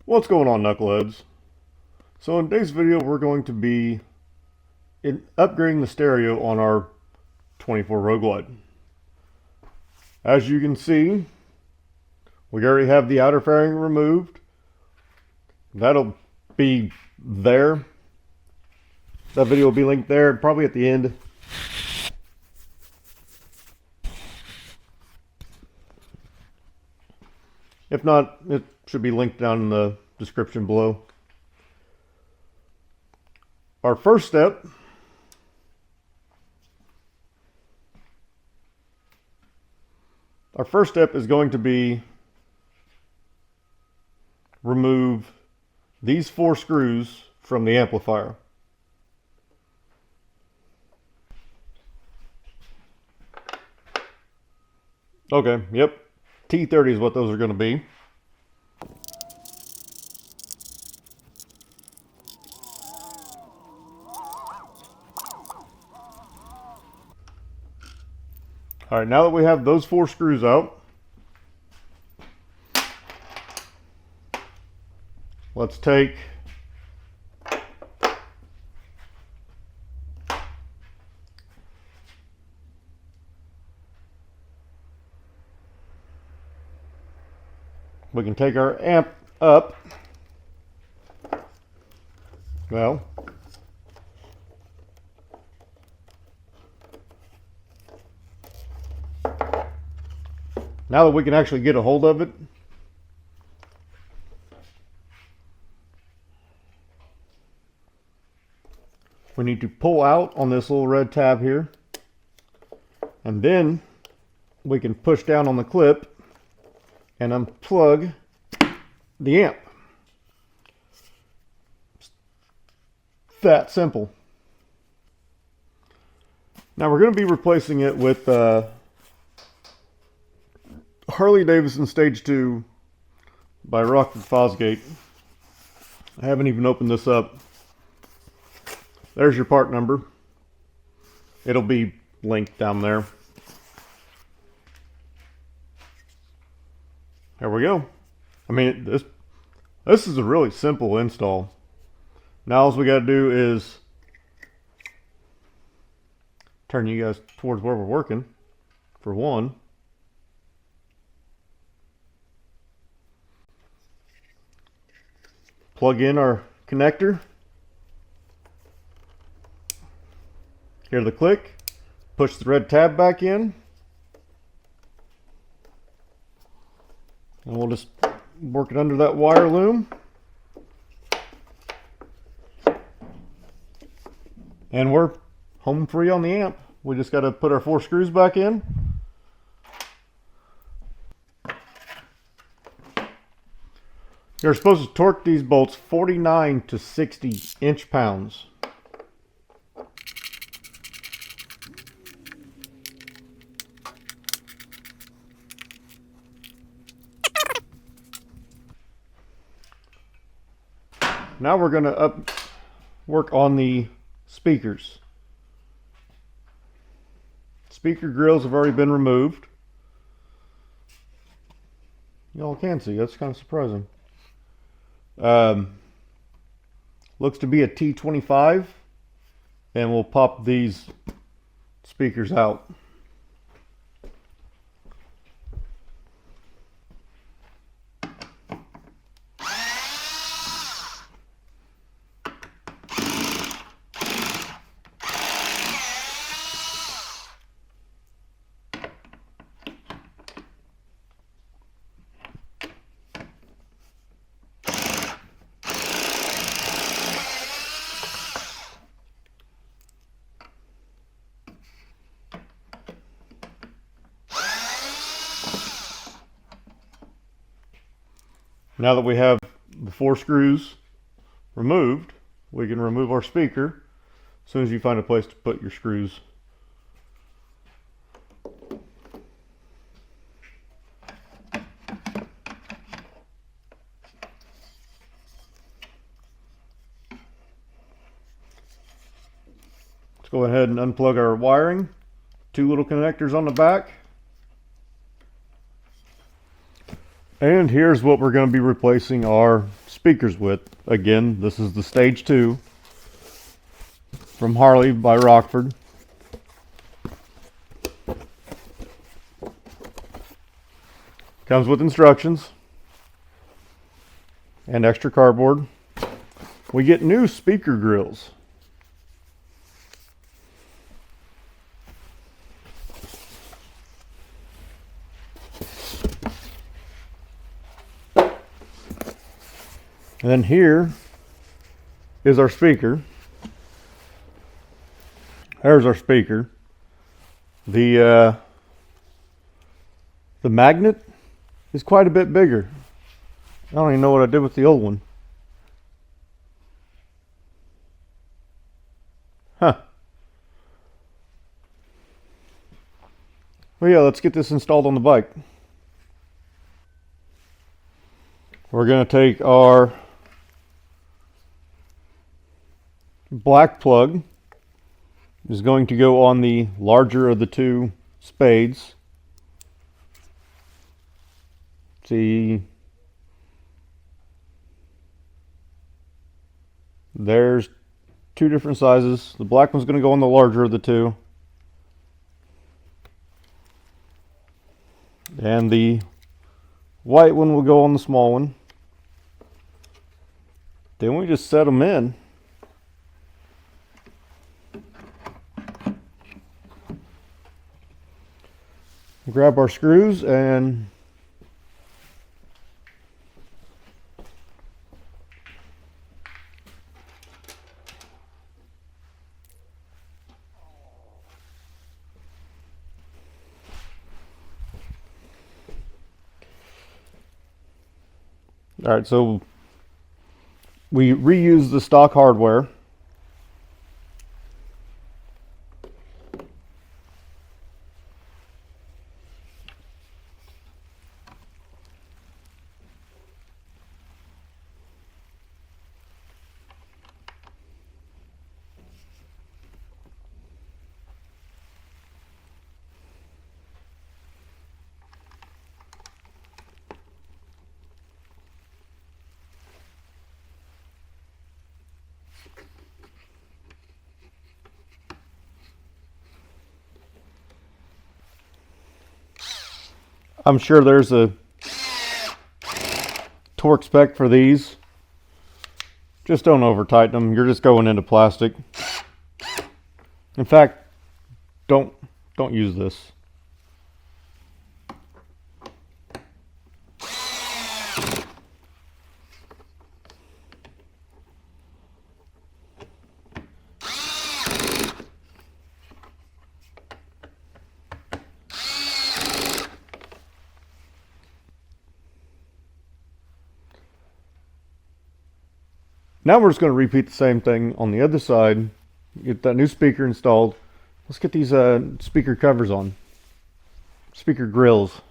What's going on, knuckleheads? So in today's video we're going to be upgrading the stereo on our 24 Road Glide. As you can see, we already have the outer fairing removed. That'll be there. That video will be linked there, probably at the end. If not, it should be linked down in the description below. Our first step is going to be remove these 4 screws from the amplifier. Okay, yep. T30 is what those are going to be. All right, now that we have those 4 screws out, let's take our amp up. Well, now that we can actually get a hold of it, we need to pull out on this little red tab here, and then we can push down on the clip and unplug the amp. It's that simple. Now we're going to be replacing it with Harley Davidson Stage 2 by Rockford Fosgate. I haven't even opened this up. There's your part number. It'll be linked down there. There we go. I mean, this is a really simple install. Now all we got to do is turn you guys towards where we're working, for one. Plug in our connector. Hear the click. Push the red tab back in. And we'll just work it under that wire loom. And we're home free on the amp. We just got to put our 4 screws back in. You're supposed to torque these bolts 49 to 60 inch-pounds. Now we're going to work on the speakers. Speaker grills have already been removed. Y'all can see, that's kind of surprising. Looks to be a T25, and we'll pop these speakers out. Now that we have the 4 screws removed, we can remove our speaker as soon as you find a place to put your screws. Let's go ahead and unplug our wiring. 2 little connectors on the back. And here's what we're going to be replacing our speakers with. Again, this is the Stage 2 from Harley by Rockford. Comes with instructions and extra cardboard. We get new speaker grills. And then here is our speaker. There's our speaker. The magnet is quite a bit bigger. I don't even know what I did with the old one. Huh. Well, yeah, let's get this installed on the bike. We're going to take our black plug. Is going to go on the larger of the two spades. See, there's two different sizes. The black one's going to go on the larger of the two, and the white one will go on the small one. Then we just set them in. Grab our screws and all right, so we reuse the stock hardware. I'm sure there's a torque spec for these. Just don't over tighten them. You're just going into plastic. In fact, don't use this. Now we're just going to repeat the same thing on the other side. Get that new speaker installed. Let's get these speaker covers on. Speaker grills.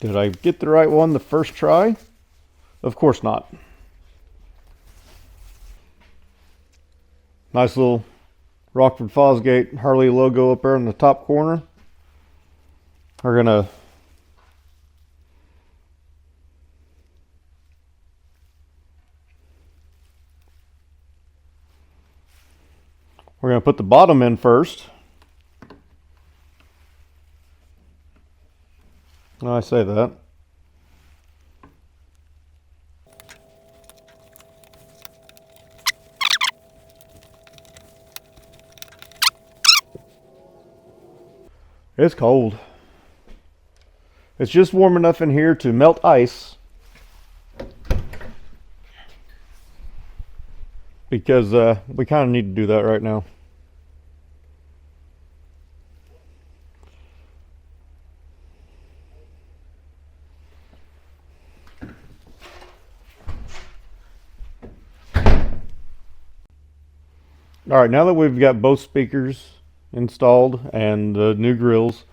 Did I get the right one the first try? Of course not. Nice little Rockford Fosgate Harley logo up there in the top corner. We're gonna put the bottom in first. I say that. It's cold. It's just warm enough in here to melt ice. Because we kind of need to do that right now. Alright, now that we've got both speakers installed and the new grills,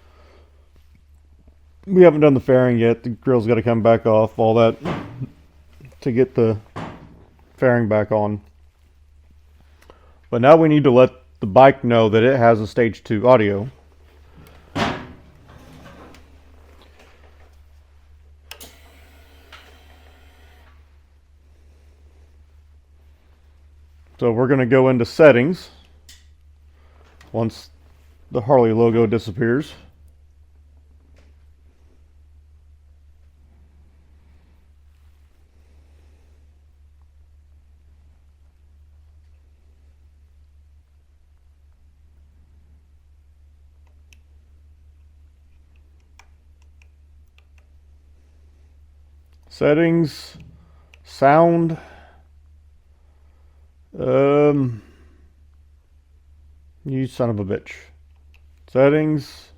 we haven't done the fairing yet. The grill's got to come back off, all that, to get the fairing back on. But now we need to let the bike know that it has a stage 2 audio. So we're going to go into settings once the Harley logo disappears. Settings, sound, you son of a bitch. Settings,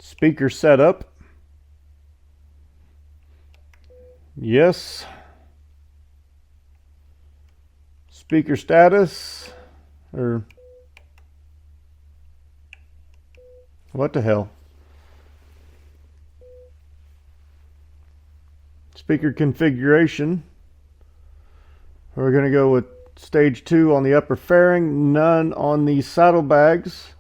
speaker setup. Yes. Speaker status, or what the hell? Speaker configuration. We're going to go with stage 2 on the upper fairing, none on the saddlebags.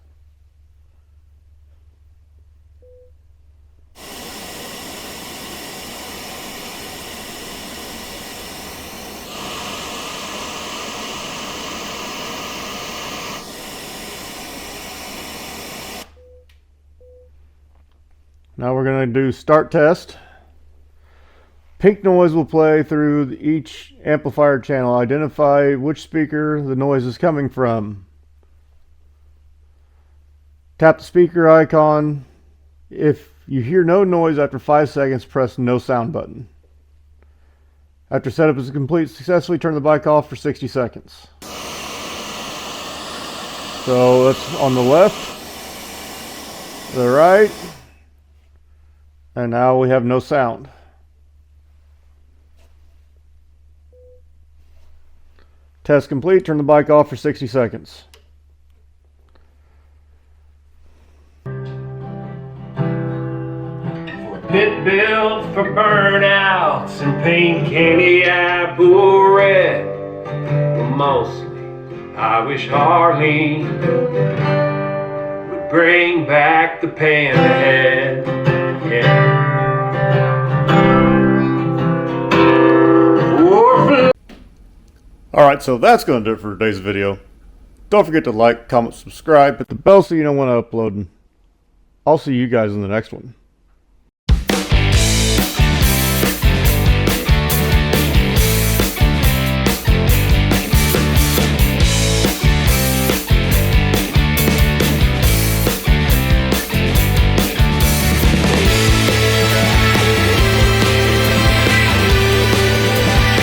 Now we're going to do start test. Pink noise will play through each amplifier channel. Identify which speaker the noise is coming from. Tap the speaker icon. If you hear no noise after 5 seconds, press no sound button. After setup is complete, successfully turn the bike off for 60 seconds. So that's on the left, the right. And now we have no sound. Test complete. Turn the bike off for 60 seconds. Pit built for burnouts and paint candy apple red. But mostly, I wish Harley would bring back the panda head. Yeah. Alright, so that's going to do it for today's video. Don't forget to like, comment, subscribe, hit the bell so you know when I upload. I'll see you guys in the next one.